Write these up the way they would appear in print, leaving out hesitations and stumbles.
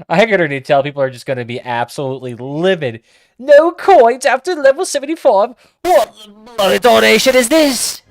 I can already tell people are just going to be absolutely livid. No coins after level 75? What bloody donation is this?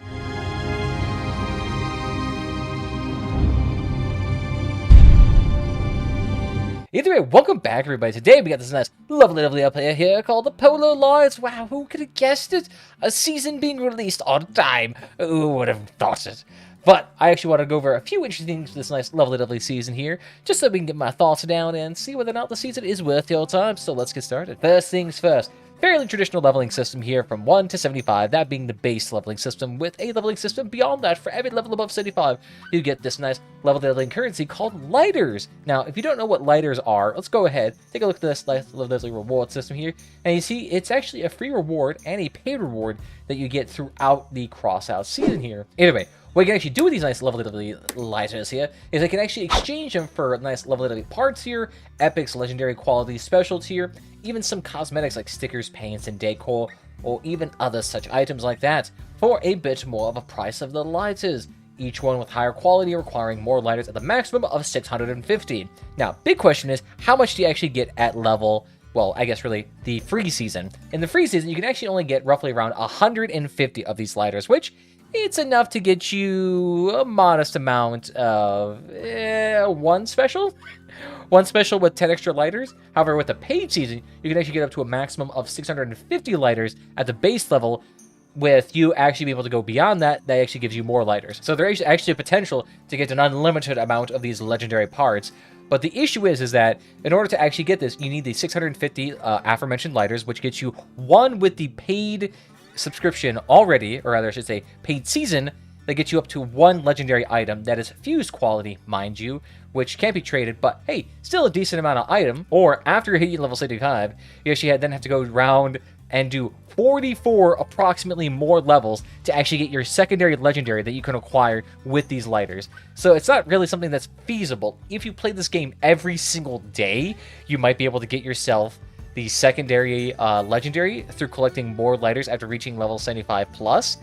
Either way, welcome back, everybody. Today we got this nice, lovely player here called the Polar Lions. Wow, who could have guessed it? A season being released on time. Who would have thought it? But I actually want to go over a few interesting things for this nice, lovely season here, just so we can get my thoughts down and see whether or not the season is worth your time. So let's get started. First things first. Fairly traditional leveling system here from 1 to 75, that being the base leveling system, with a leveling system beyond that. For every level above 75, you get this nice leveling currency called lighters. Now, if you don't know what lighters are, let's go ahead, take a look at this nice leveling reward system here, and you see it's actually a free reward and a paid reward that you get throughout the Crossout season here. Either way, what you can actually do with these nice lovely lighters here is I can actually exchange them for nice lovely parts here, epics, legendary quality, special tier, even some cosmetics like stickers, paints, and decor, or even other such items like that, for a bit more of a price of the lighters. Each one with higher quality, requiring more lighters at the maximum of 650. Now, big question is, how much do you actually get at level, well, I guess really the free season? In the free season, you can actually only get roughly around 150 of these lighters, which it's enough to get you a modest amount of one special with 10 extra lighters. However, with the paid season, you can actually get up to a maximum of 650 lighters at the base level. With you actually be able to go beyond that, that actually gives you more lighters. So there is actually a potential to get an unlimited amount of these legendary parts. But the issue is that in order to actually get this, you need the 650 aforementioned lighters, which gets you one with the paid subscription already, or rather I should say paid season, that gets you up to one legendary item that is fused quality, mind you, which can't be traded, but hey, still a decent amount of item. Or after you hit level 75, you actually then have to go around and do 44 approximately more levels to actually get your secondary legendary that you can acquire with these lighters. So it's not really something that's feasible. If you play this game every single day, you might be able to get yourself the secondary legendary through collecting more lighters after reaching level 75 plus.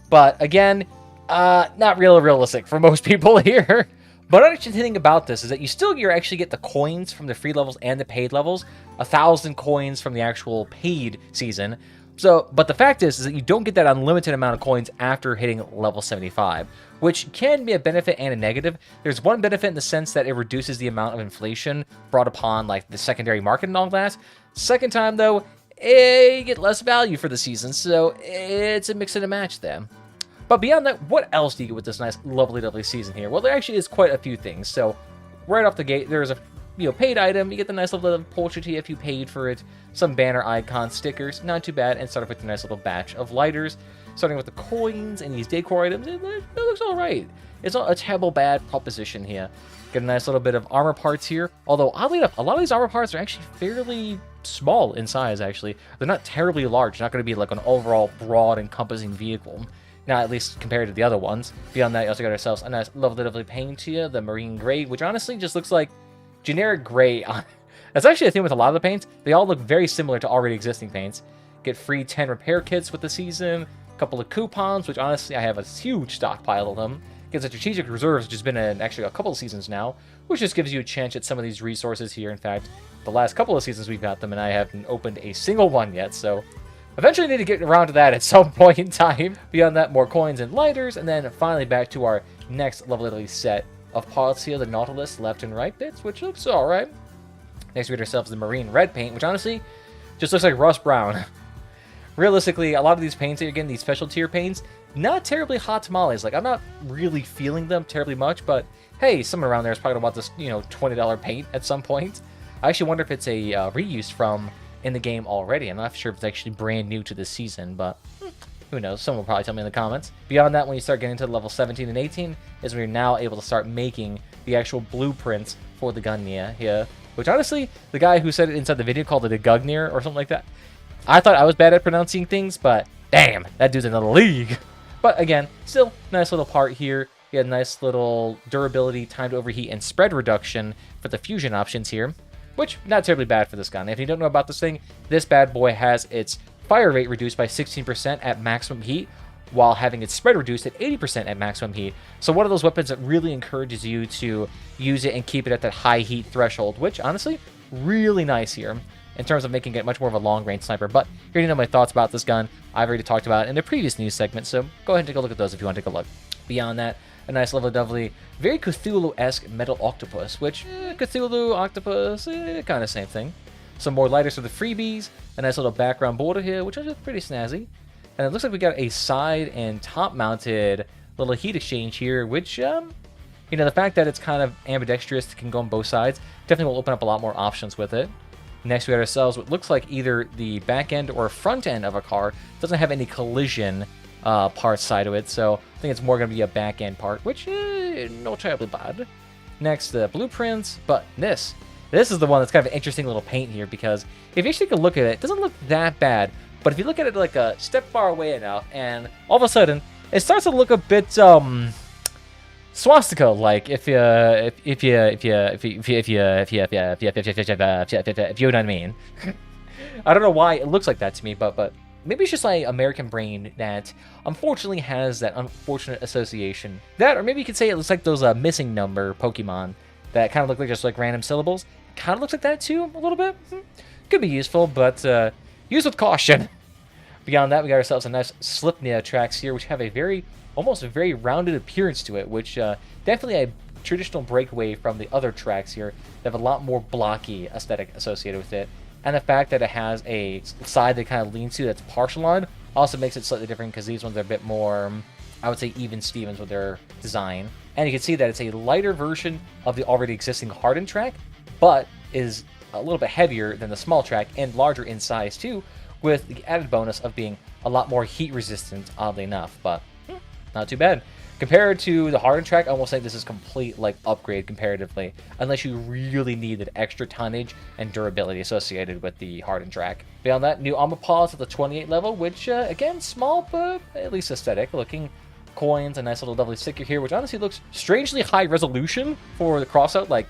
But again, not realistic for most people here. But another thing about this is that you actually get the coins from the free levels and the paid levels, 1,000 coins from the actual paid season. So, but the fact is that you don't get that unlimited amount of coins after hitting level 75, which can be a benefit and a negative. There's one benefit in the sense that it reduces the amount of inflation brought upon like the secondary market and all that. Second time though, you get less value for the season, so it's a mix and a match there. But beyond that, what else do you get with this nice, lovely season here? Well, there actually is quite a few things. So, right off the gate, there's a paid item. You get the nice little portrait if you paid for it. Some banner icon stickers, not too bad. And start off with a nice little batch of lighters. Starting with the coins and these decor items, it looks all right. It's not a terrible bad proposition here. Get a nice little bit of armor parts here. Although, oddly enough, a lot of these armor parts are actually fairly small in size, actually. They're not terribly large. Not going to be like an overall broad encompassing vehicle. Now, at least compared to the other ones. Beyond that, you also got ourselves a nice, lovely paint here, the marine gray, which honestly just looks like generic gray. That's actually a thing with a lot of the paints. They all look very similar to already existing paints. Get free 10 repair kits with the season, a couple of coupons, which honestly I have a huge stockpile of them. Gets a strategic reserves, which has been in actually a couple of seasons now, which just gives you a chance at some of these resources here. In fact, the last couple of seasons we've got them, and I haven't opened a single one yet, so eventually need to get around to that at some point in time. Beyond that, more coins and lighters, and then finally back to our next lovely set of parts here, the Nautilus left and right bits, which looks alright. Next we get ourselves the marine red paint, which honestly just looks like rust brown. Realistically, a lot of these paints that you're getting, these special tier paints, not terribly hot tamales. Like, I'm not really feeling them terribly much, but hey, someone around there is probably going to want this, $20 paint at some point. I actually wonder if it's a reuse from in the game already. I'm not sure if it's actually brand new to this season, but who knows? Someone will probably tell me in the comments. Beyond that, when you start getting to level 17 and 18, is when you're now able to start making the actual blueprints for the Gungnir here. Which honestly, the guy who said it inside the video called it a Gungnir or something like that. I thought I was bad at pronouncing things, but damn, that dude's in another league. But again, still nice little part here. You get a nice little durability, time to overheat, and spread reduction for the fusion options here. Which, not terribly bad for this gun. If you don't know about this thing, this bad boy has its fire rate reduced by 16% at maximum heat, while having its spread reduced at 80% at maximum heat. So one of those weapons that really encourages you to use it and keep it at that high heat threshold, which honestly, really nice here in terms of making it much more of a long-range sniper. But you already know my thoughts about this gun. I've already talked about it in the previous news segment, so go ahead and take a look at those if you want to take a look. Beyond that, a nice lovely, very Cthulhu-esque metal octopus, which, Cthulhu, octopus, kind of same thing. Some more lighters for the freebies, a nice little background border here, which is pretty snazzy. And it looks like we got a side and top-mounted little heat exchange here, which, the fact that it's kind of ambidextrous, can go on both sides, definitely will open up a lot more options with it. Next, we got ourselves what looks like either the back end or front end of a car. Doesn't have any collision parts side of it, so I think it's more going to be a back end part, which not terribly bad. Next, the blueprints, but this is the one that's kind of an interesting little paint here, because if you actually take a look at it, it doesn't look that bad, but if you look at it like a step far away enough, and all of a sudden, it starts to look a bit swastika-like, if you know what I mean. I don't know why it looks like that to me, but maybe it's just my American brain that unfortunately has that unfortunate association. That, or maybe you could say it looks like those missing number Pokemon that kind of look like just like random syllables. Kind of looks like that too, a little bit. Could be useful, but use with caution. Beyond that, we got ourselves a nice Slipnia tracks here, which have a almost a very rounded appearance to it, which definitely a traditional breakaway from the other tracks here. They have a lot more blocky aesthetic associated with it. And the fact that it has a side that kind of leans to that's partial on also makes it slightly different, because these ones are a bit more, I would say, even Stevens with their design. And you can see that it's a lighter version of the already existing hardened track, but is a little bit heavier than the small track and larger in size too, with the added bonus of being a lot more heat resistant, oddly enough, but not too bad. Compared to the hardened track, I almost think this is complete upgrade comparatively, unless you really need that extra tonnage and durability associated with the hardened track. Beyond that, new armor paws at the 28 level, which again, small but at least aesthetic looking. Coins, a nice little lovely sticker here, which honestly looks strangely high resolution for the Crossout. Like,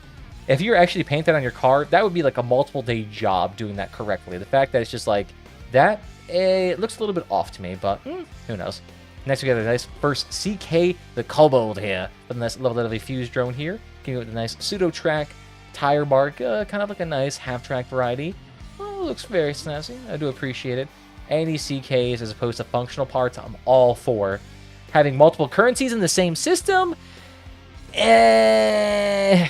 if you're actually painting that on your car, that would be like a multiple day job doing that correctly. The fact that it's just like that, it looks a little bit off to me, but who knows. Next, we got a nice first CK, the Kobold here, with a nice lovely fused drone here. Came with a nice pseudo track, tire bark, kind of like a nice half track variety. Well, looks very snazzy. I do appreciate it. Any CKs as opposed to functional parts, I'm all for. Having multiple currencies in the same system, but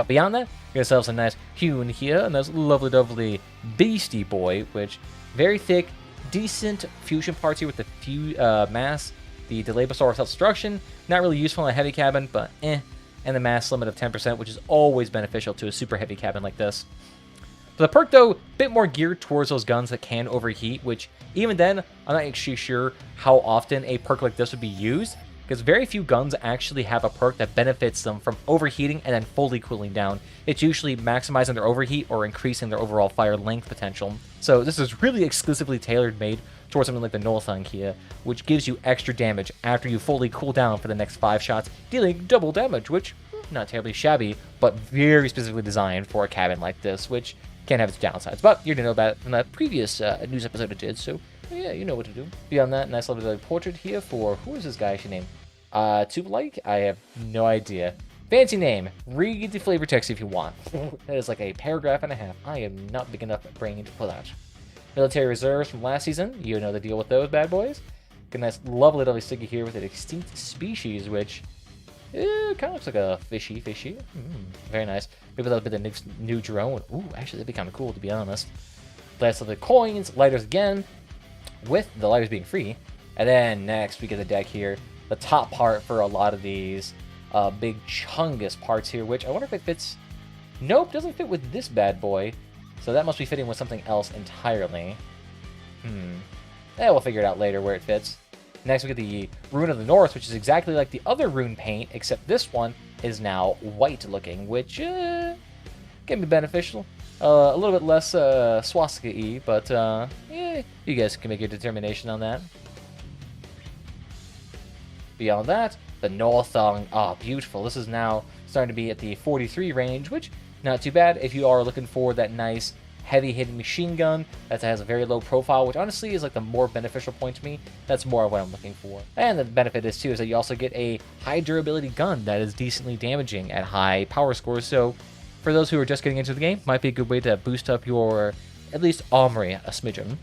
beyond that, we got ourselves a nice Hune here, a nice lovely Beastie Boy, which very thick, decent fusion parts here with the mass, the delay before self-destruction, not really useful in a heavy cabin, but and the mass limit of 10%, which is always beneficial to a super heavy cabin like this. For the perk, though, a bit more geared towards those guns that can overheat, which even then, I'm not actually sure how often a perk like this would be used, because very few guns actually have a perk that benefits them from overheating and then fully cooling down. It's usually maximizing their overheat or increasing their overall fire length potential. So this is really exclusively tailor-made towards something like the Northung here, which gives you extra damage after you fully cool down for the next 5 shots, dealing double damage, which, not terribly shabby, but very specifically designed for a cabin like this, which can have its downsides, but you didn't know about it from that previous news episode I did, so yeah, you know what to do. Beyond that, nice little portrait here for, who is this guy actually named? Tubelike? I have no idea. Fancy name. Read the flavor text if you want. That is like a paragraph and a half. I am not big enough brain to pull out. Military reserves from last season. You know the deal with those bad boys. Got a nice lovely sticker here with an extinct species, which kind of looks like a fishy. Very nice. Maybe that'll be the new drone. Ooh, actually, that'd be kind of cool, to be honest. Last of the coins, lighters again, with the lighters being free. And then next, we get the deck here. The top part for a lot of these big chungus parts here, which I wonder if it fits. Nope, doesn't fit with this bad boy. So that must be fitting with something else entirely. We'll figure it out later where it fits. Next, we get the Rune of the North, which is exactly like the other rune paint, except this one is now white looking, which can be beneficial. A little bit less swastika-y, but yeah, you guys can make your determination on that. Beyond that, the Northung. Ah, beautiful. This is now starting to be at the 43 range, which not too bad if you are looking for that nice, heavy-hitting machine gun that has a very low profile, which honestly is like the more beneficial point to me. That's more what I'm looking for. And the benefit is too is that you also get a high durability gun that is decently damaging at high power scores. So for those who are just getting into the game, might be a good way to boost up your at least armory a smidgen.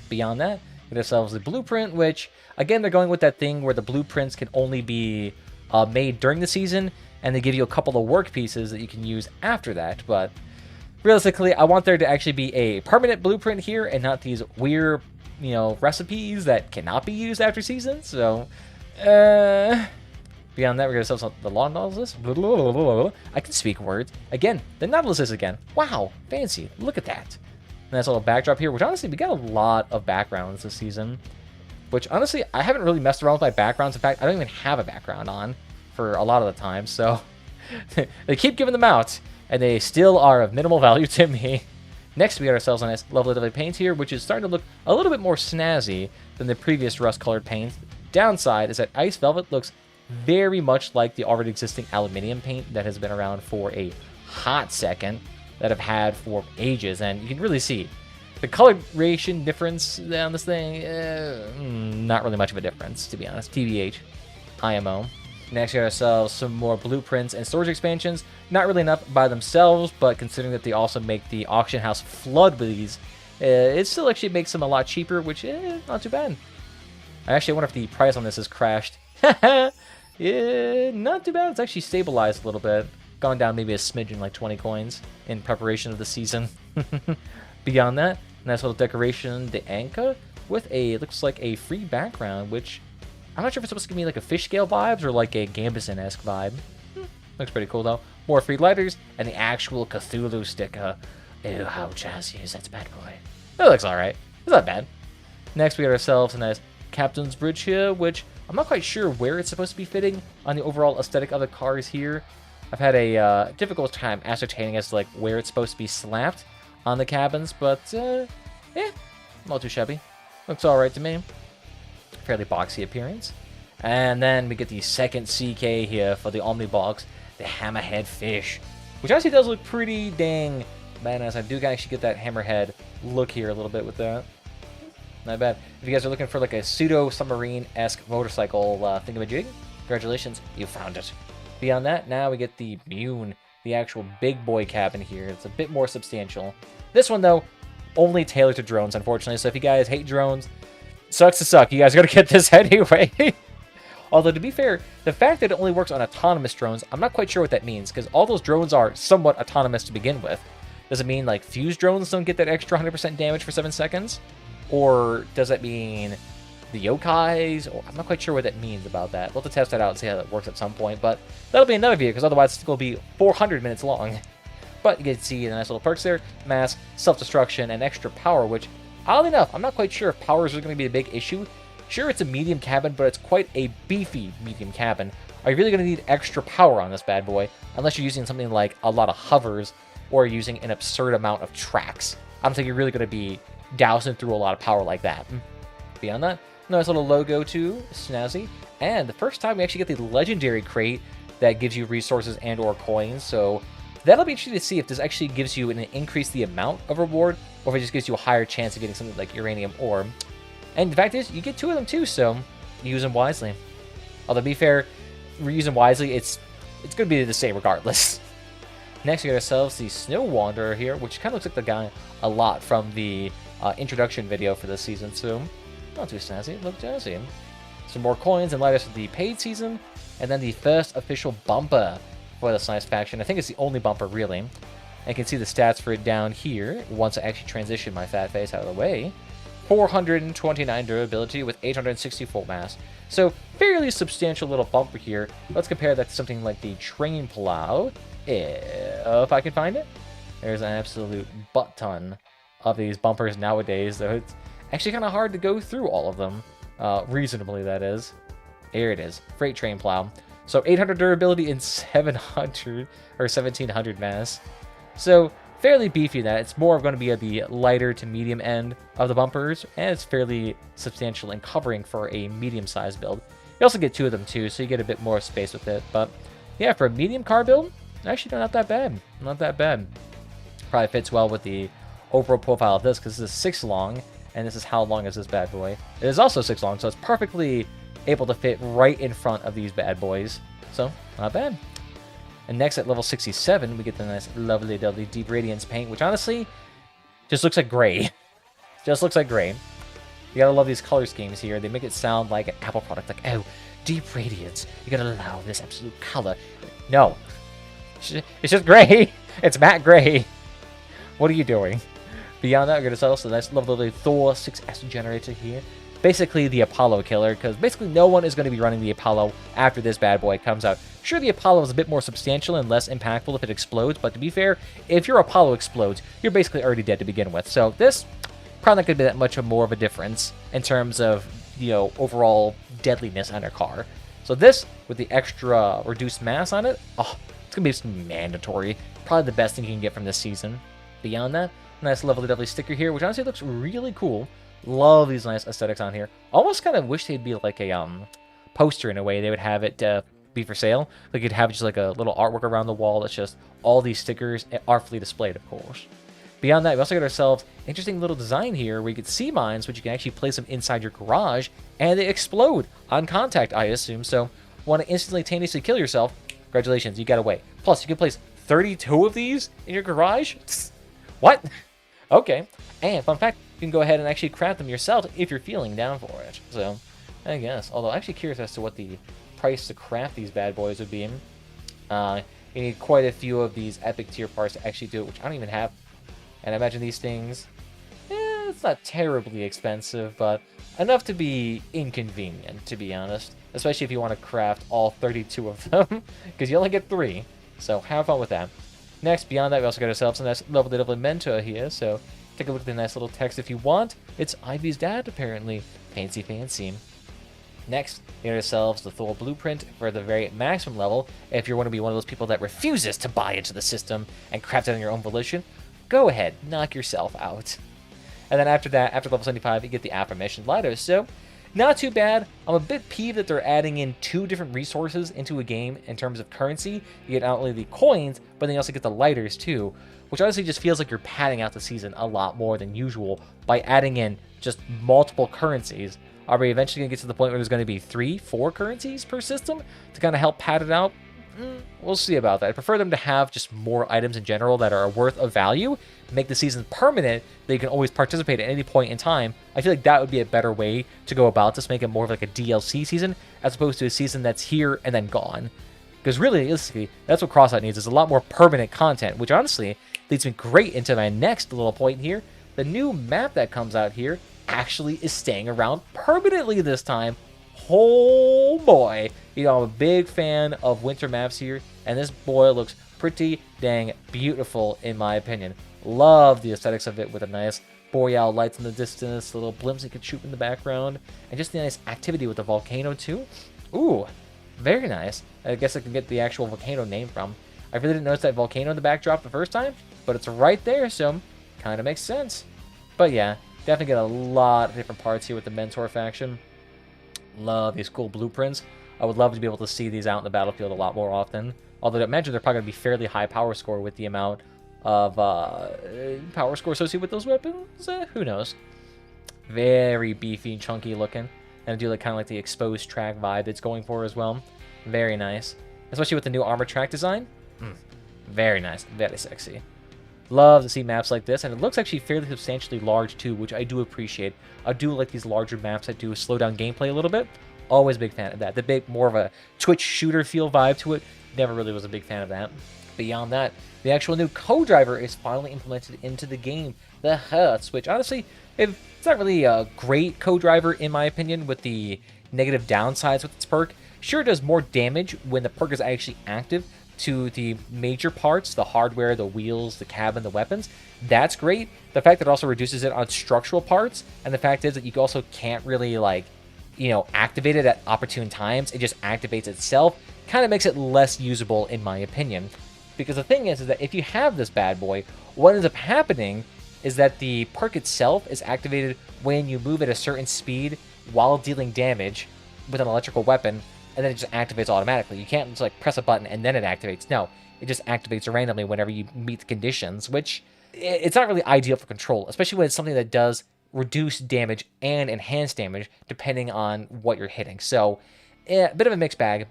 Beyond that, get ourselves the blueprint, which again they're going with that thing where the blueprints can only be made during the season, and they give you a couple of work pieces that you can use after that. But realistically, I want there to actually be a permanent blueprint here and not these weird, recipes that cannot be used after season. So, beyond that, we're going to sell the law Nautilus. I can speak words. Again, the Nautilus is again. Wow, fancy. Look at that. Nice little backdrop here, which honestly, we got a lot of backgrounds this season. Which honestly, I haven't really messed around with my backgrounds. In fact, I don't even have a background on for a lot of the time. So, they keep giving them out. And they still are of minimal value to me. Next, we got ourselves a nice lovely paint here, which is starting to look a little bit more snazzy than the previous rust-colored paint. Downside is that Ice Velvet looks very much like the already existing aluminium paint that has been around for a hot second, that I've had for ages, and you can really see the coloration difference on this thing. Not really much of a difference, to be honest. TBH, IMO. Next, we got ourselves some more blueprints and storage expansions. Not really enough by themselves, but considering that they also make the auction house flood with these, it still actually makes them a lot cheaper, which is not too bad. I actually wonder if the price on this has crashed. Yeah, not too bad. It's actually stabilized a little bit. Gone down maybe a smidgen, like 20 coins, in preparation of the season. Beyond that, nice little decoration, the Anka, with a, looks like a free background, which I'm not sure if it's supposed to give me like a fish scale vibes or like a Gambison-esque vibe. Looks pretty cool though. More free lighters, and the actual Cthulhu sticker. Ew, how jazzy is that bad boy? That looks alright. It's not bad. Next, we got ourselves a nice Captain's Bridge here, which I'm not quite sure where it's supposed to be fitting on the overall aesthetic of the cars here. I've had a difficult time ascertaining as to like where it's supposed to be slapped on the cabins, but yeah, not too shabby. Looks alright to me. Fairly boxy appearance. And then we get the second CK here for the Omnibox, the Hammerhead Fish, which actually does look pretty dang badass. I do actually get that Hammerhead look here a little bit with that. Not bad. If you guys are looking for like a pseudo-submarine-esque motorcycle thingamajig, congratulations, you found it. Beyond that, now we get the Mune, the actual big boy cabin here. It's a bit more substantial. This one, though, only tailored to drones, unfortunately. So if you guys hate drones, sucks to suck. You guys gotta get this anyway. Although, to be fair, the fact that it only works on autonomous drones, I'm not quite sure what that means, because all those drones are somewhat autonomous to begin with. Does it mean, like, fused drones don't get that extra 100% damage for 7 seconds? Or does that mean the yokais? Or I'm not quite sure what that means about that. We'll have to test that out and see how that works at some point, but that'll be another video, because otherwise it's going to be 400 minutes long. But you can see the nice little perks there: mass, self-destruction, and extra power, which, oddly enough, I'm not quite sure if power is going to be a big issue. Sure, it's a medium cabin, but it's quite a beefy medium cabin. Are you really going to need extra power on this bad boy? Unless you're using something like a lot of hovers, or using an absurd amount of tracks. I don't think you're really going to be dousing through a lot of power like that. Beyond that, nice little logo too, snazzy. And the first time we actually get the legendary crate that gives you resources and or coins, so that'll be interesting to see if this actually gives you an increase the amount of reward, or if it just gives you a higher chance of getting something like uranium ore. And the fact is, you get 2 of them too, so use them wisely. Although, to be fair, use them wisely, it's going to be the same regardless. Next, we got ourselves the Snow Wanderer here, which kind of looks like the guy a lot from the introduction video for this season, so not too snazzy, look jazzy. Some more coins and lighters for the paid season, and then the first official bumper for this nice faction. I think it's the only bumper, really. And you can see the stats for it down here, once I actually transition my fat face out of the way. 429 durability with 864 mass. So, fairly substantial little bumper here. Let's compare that to something like the Train Plow, if I can find it. There's an absolute butt-ton of these bumpers nowadays, though it's actually kind of hard to go through all of them. Reasonably, that is. There it is. Freight Train Plow. So, 800 durability and 700, or 1700 mass. So, fairly beefy that. It's more going to be at the lighter to medium end of the bumpers, and it's fairly substantial and covering for a medium-sized build. You also get 2 of them too, so you get a bit more space with it. But yeah, for a medium car build, actually not that bad. Not that bad. Probably fits well with the overall profile of this, because this is 6 long, and this is how long is this bad boy. It is also 6 long, so it's perfectly able to fit right in front of these bad boys. So, not bad. And next at level 67, we get the nice, lovely Deep Radiance paint, which honestly just looks like gray. Just looks like gray. You gotta love these color schemes here. They make it sound like an Apple product, like, oh, Deep Radiance. You gotta allow this absolute color. No. It's just gray. It's matte gray. What are you doing? Beyond that, we're gonna sell so nice, lovely Thor 6S generator here. Basically the Apollo killer, because basically no one is going to be running the Apollo after this bad boy comes out. Sure, the Apollo is a bit more substantial and less impactful if it explodes, but to be fair, if your Apollo explodes, you're basically already dead to begin with. So this, probably not going to be that much more of a difference in terms of, you know, overall deadliness on your car. So this, with the extra reduced mass on it, oh, it's going to be mandatory. Probably the best thing you can get from this season. Beyond that, nice lovely sticker here, which honestly looks really cool. Love these nice aesthetics on here. Almost kind of wish they'd be like a poster in a way. They would have it be for sale. Like you'd have just like a little artwork around the wall that's just all these stickers artfully displayed, of course. Beyond that, we also got ourselves interesting little design here where you get sea mines, which you can actually place them inside your garage, and they explode on contact, I assume. So, want to instantaneously kill yourself? Congratulations, you got away. Plus, you can place 32 of these in your garage? What? Okay. And fun fact, you can go ahead and actually craft them yourself if you're feeling down for it. So, I guess. Although, I'm actually curious as to what the price to craft these bad boys would be. You need quite a few of these epic tier parts to actually do it, which I don't even have. And I imagine these things, it's not terribly expensive, but enough to be inconvenient, to be honest. Especially if you want to craft all 32 of them, because you only get 3. So, have fun with that. Next, beyond that, we also got ourselves a nice lovely mentor here, so take a look at the nice little text if you want. It's Ivy's dad, apparently. Fancy. Next, we got ourselves the Thor blueprint for the very maximum level. If you want to be one of those people that refuses to buy into the system and craft it on your own volition, go ahead, knock yourself out. And then after that, after level 75, you get the aforementioned lighters. So, not too bad. I'm a bit peeved that they're adding in 2 different resources into a game in terms of currency. You get not only the coins, but then you also get the lighters too, which honestly just feels like you're padding out the season a lot more than usual by adding in just multiple currencies. Are we eventually going to get to the point where there's going to be 3, 4 currencies per system to kind of help pad it out? We'll see about that. I prefer them to have just more items in general that are worth of value, make the season permanent, that you can always participate at any point in time. I feel like that would be a better way to go about this, make it more of like a DLC season, as opposed to a season that's here and then gone. Because realistically, that's what Crossout needs, is a lot more permanent content, which honestly leads me great into my next little point here. The new map that comes out here actually is staying around permanently this time. Oh boy. You know, I'm a big fan of winter maps here, and this boy looks pretty dang beautiful in my opinion. Love the aesthetics of it with a nice boreal lights in the distance, little blimps you can shoot in the background, and just the nice activity with the volcano too. Ooh, very nice. I guess I can get the actual volcano name from. I really didn't notice that volcano in the backdrop the first time, but it's right there, so kind of makes sense. But yeah, definitely get a lot of different parts here with the Mentor faction. Love these cool blueprints. I would love to be able to see these out in the battlefield a lot more often. Although I imagine they're probably going to be fairly high power score with the amount of power score associated with those weapons. Who knows? Very beefy and chunky looking. And I do like kind of like the exposed track vibe it's going for as well. Very nice. Especially with the new armor track design. Very nice. Very sexy. Love to see maps like this, and it looks actually fairly substantially large too, which I do appreciate. I do like these larger maps that do slow down gameplay a little bit. Always a big fan of that. The big, more of a Twitch shooter feel vibe to it. Never really was a big fan of that. Beyond that, the actual new co-driver is finally implemented into the game. The Hertz, which honestly, it's not really a great co-driver in my opinion with the negative downsides with its perk. Sure, it does more damage when the perk is actually active to the major parts, the hardware, the wheels, the cabin, the weapons. That's great. The fact that it also reduces it on structural parts, and the fact is that you also can't really, like, you know, activate it at opportune times. It just activates itself. Kind of makes it less usable in my opinion. Because the thing is that if you have this bad boy, what ends up happening is that the perk itself is activated when you move at a certain speed while dealing damage with an electrical weapon, and then it just activates automatically. You can't just like press a button and then it activates. No, it just activates randomly whenever you meet the conditions, which it's not really ideal for control, especially when it's something that does reduce damage and enhance damage depending on what you're hitting. So, a bit of a mixed bag,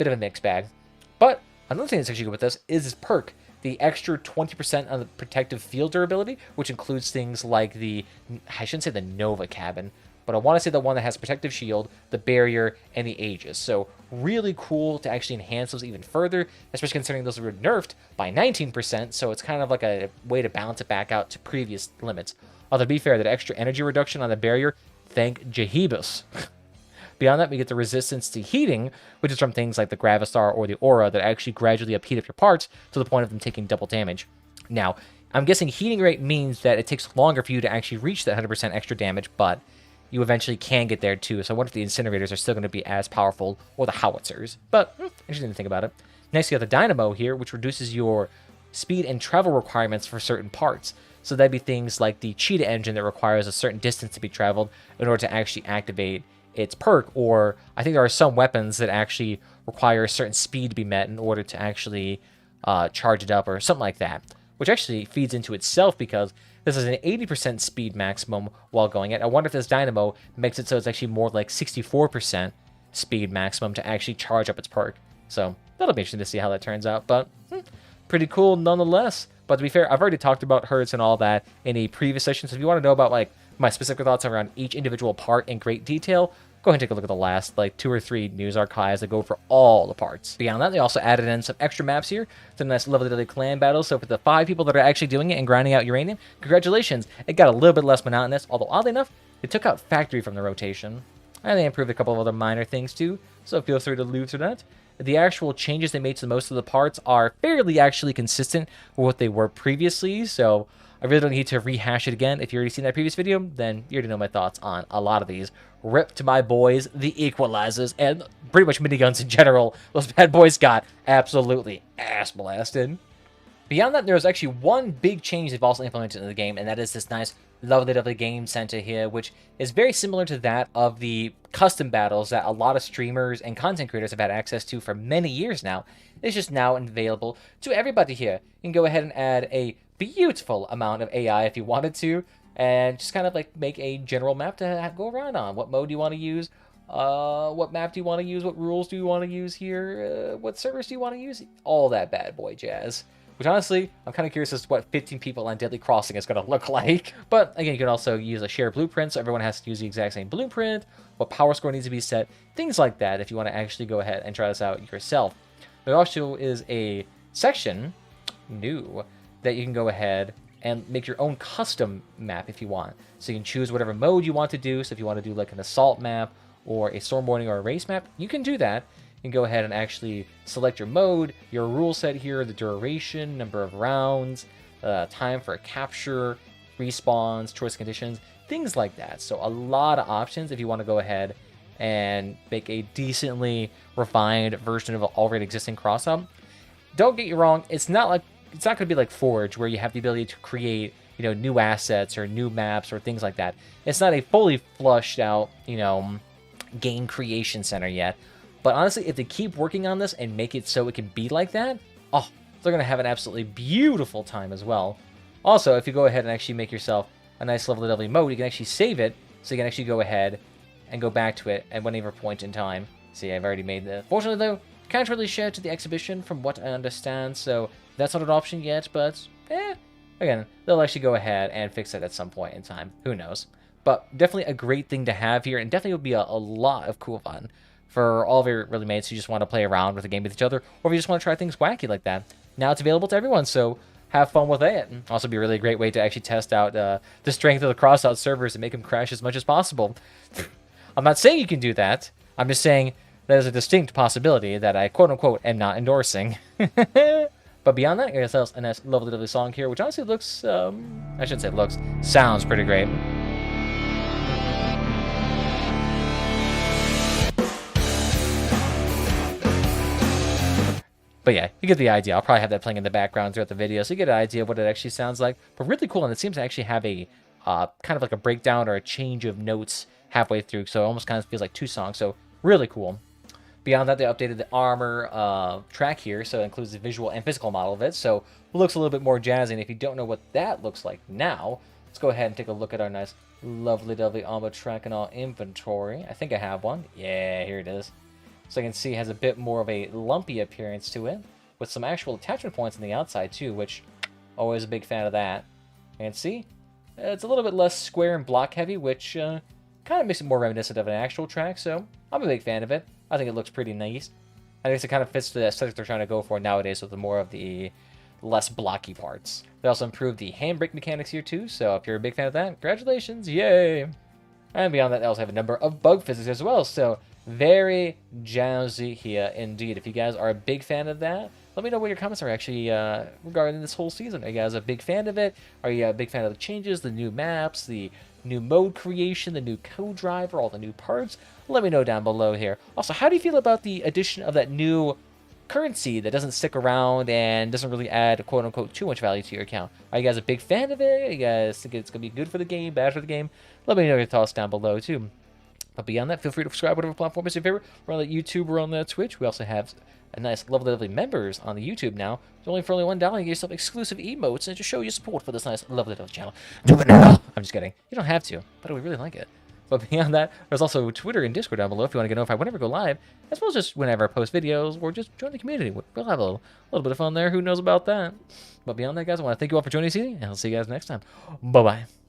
But another thing that's actually good with this is this perk, the extra 20% on the protective field durability, which includes things like I shouldn't say the Nova cabin, but I want to say the one that has protective shield, the barrier, and the Aegis. So really cool to actually enhance those even further, especially considering those were nerfed by 19%, so it's kind of like a way to balance it back out to previous limits. Although to be fair, that extra energy reduction on the barrier, thank Jehebus. Beyond that, we get the resistance to heating, which is from things like the Gravistar or the Aura that actually gradually upheat up your parts to the point of them taking double damage. Now, I'm guessing heating rate means that it takes longer for you to actually reach that 100% extra damage, but you eventually can get there too. So I wonder if the incinerators are still going to be as powerful, or the howitzers. But interesting to think about it. Next, you got the Dynamo here, which reduces your speed and travel requirements for certain parts. So that'd be things like the Cheetah engine that requires a certain distance to be traveled in order to actually activate its perk, or I think there are some weapons that actually require a certain speed to be met in order to actually charge it up, or something like that, which actually feeds into itself because this is an 80% speed maximum while going it. I wonder if this Dynamo makes it so it's actually more like 64% speed maximum to actually charge up its perk. So that'll be interesting to see how that turns out, but pretty cool nonetheless. But to be fair, I've already talked about herds and all that in a previous session, so if you want to know about like my specific thoughts around each individual part in great detail, go ahead and take a look at the last like 2 or 3 news archives that go for all the parts. Beyond that, they also added in some extra maps here, some nice lovely clan battles. So for the 5 people that are actually doing it and grinding out uranium, congratulations. It got a little bit less monotonous, although oddly enough, they took out factory from the rotation. And they improved a couple of other minor things too, so feel free to loot through that. The actual changes they made to most of the parts are fairly actually consistent with what they were previously, so I really don't need to rehash it again. If you already seen that previous video, then you already know my thoughts on a lot of these. Rip to my boys, the Equalizers, and pretty much miniguns in general. Those bad boys got absolutely ass blasted. Beyond that, there's actually one big change they've also implemented in the game, and that is this nice, lovely game center here, which is very similar to that of the custom battles that a lot of streamers and content creators have had access to for many years now. It's just now available to everybody here. You can go ahead and add a beautiful amount of AI if you wanted to, and just kind of like make a general map to go around on. What mode do you want to use? What map do you want to use? What rules do you want to use here? What servers do you want to use? All that bad boy jazz. Which honestly, I'm kind of curious as to what 15 people on Deadly Crossing is going to look like. But again, you can also use a shared blueprint, so everyone has to use the exact same blueprint, what power score needs to be set, things like that if you want to actually go ahead and try this out yourself. There also is a section, new, that you can go ahead and make your own custom map if you want. So you can choose whatever mode you want to do. So if you want to do like an assault map or a storm warning or a race map, you can do that. You can go ahead and actually select your mode, your rule set here, the duration, number of rounds, time for a capture, respawns, choice conditions, things like that. So a lot of options if you want to go ahead and make a decently refined version of an already existing Crossout. Don't get you wrong, it's not going to be like Forge where you have the ability to create, new assets or new maps or things like that. It's not a fully flushed out, game creation center yet. But honestly, if they keep working on this and make it so it can be like that, oh, they're going to have an absolutely beautiful time as well. Also, if you go ahead and actually make yourself a nice lovely mode, you can actually save it, so you can actually go ahead and go back to it at whatever point in time. See, I've already made that. Fortunately, though, can't really share to the exhibition from what I understand, so that's not an option yet, but, again, they'll actually go ahead and fix it at some point in time. Who knows? But definitely a great thing to have here, and definitely will be a lot of cool fun for all of your really mates who just want to play around with the game with each other, or if you just want to try things wacky like that. Now it's available to everyone, so have fun with it. And also be a really great way to actually test out the strength of the Crossout servers and make them crash as much as possible. I'm not saying you can do that. I'm just saying there's a distinct possibility that I quote-unquote am not endorsing. But beyond that, here's a nice lovely song here, which honestly looks, I shouldn't say looks, sounds pretty great. But yeah, you get the idea. I'll probably have that playing in the background throughout the video, so you get an idea of what it actually sounds like. But really cool, and it seems to actually have a kind of like a breakdown or a change of notes halfway through, so it almost kind of feels like 2 songs, so really cool. Beyond that, they updated the armor track here, so it includes the visual and physical model of it, so it looks a little bit more jazzy. And if you don't know what that looks like now, let's go ahead and take a look at our nice, lovely armor track in our inventory. I think I have one. Yeah, here it is. So you can see it has a bit more of a lumpy appearance to it, with some actual attachment points on the outside too, which always a big fan of that. And see, it's a little bit less square and block heavy, which kind of makes it more reminiscent of an actual track, so I'm a big fan of it. I think it looks pretty nice. I guess it kind of fits the aesthetic they're trying to go for nowadays with the more of the less blocky parts. They also improved the handbrake mechanics here too, so if you're a big fan of that, congratulations, yay! And beyond that, they also have a number of bug physics as well, so very jazzy here indeed. If you guys are a big fan of that, let me know what your comments are actually regarding this whole season. Are you guys a big fan of it? Are you a big fan of the changes, the new maps, the new mode creation, the new code driver, all the new parts? Let me know down below here. Also, how do you feel about the addition of that new currency that doesn't stick around and doesn't really add, quote-unquote, too much value to your account? Are you guys a big fan of it? Are you guys think it's going to be good for the game, bad for the game? Let me know your thoughts down below, too. But beyond that, feel free to subscribe whatever platform is your favorite. We're on the YouTube, we're on the Twitch. We also have a nice, lovely members on the YouTube now. It's only for only $1. You get yourself exclusive emotes and just show your support for this nice, lovely channel. Do it now! I'm just kidding. You don't have to, but we really like it. But beyond that, there's also Twitter and Discord down below if you want to get notified whenever we go live, as well as just whenever I post videos, or just join the community. We'll have a little bit of fun there. Who knows about that? But beyond that, guys, I want to thank you all for joining us, and I'll see you guys next time. Bye-bye.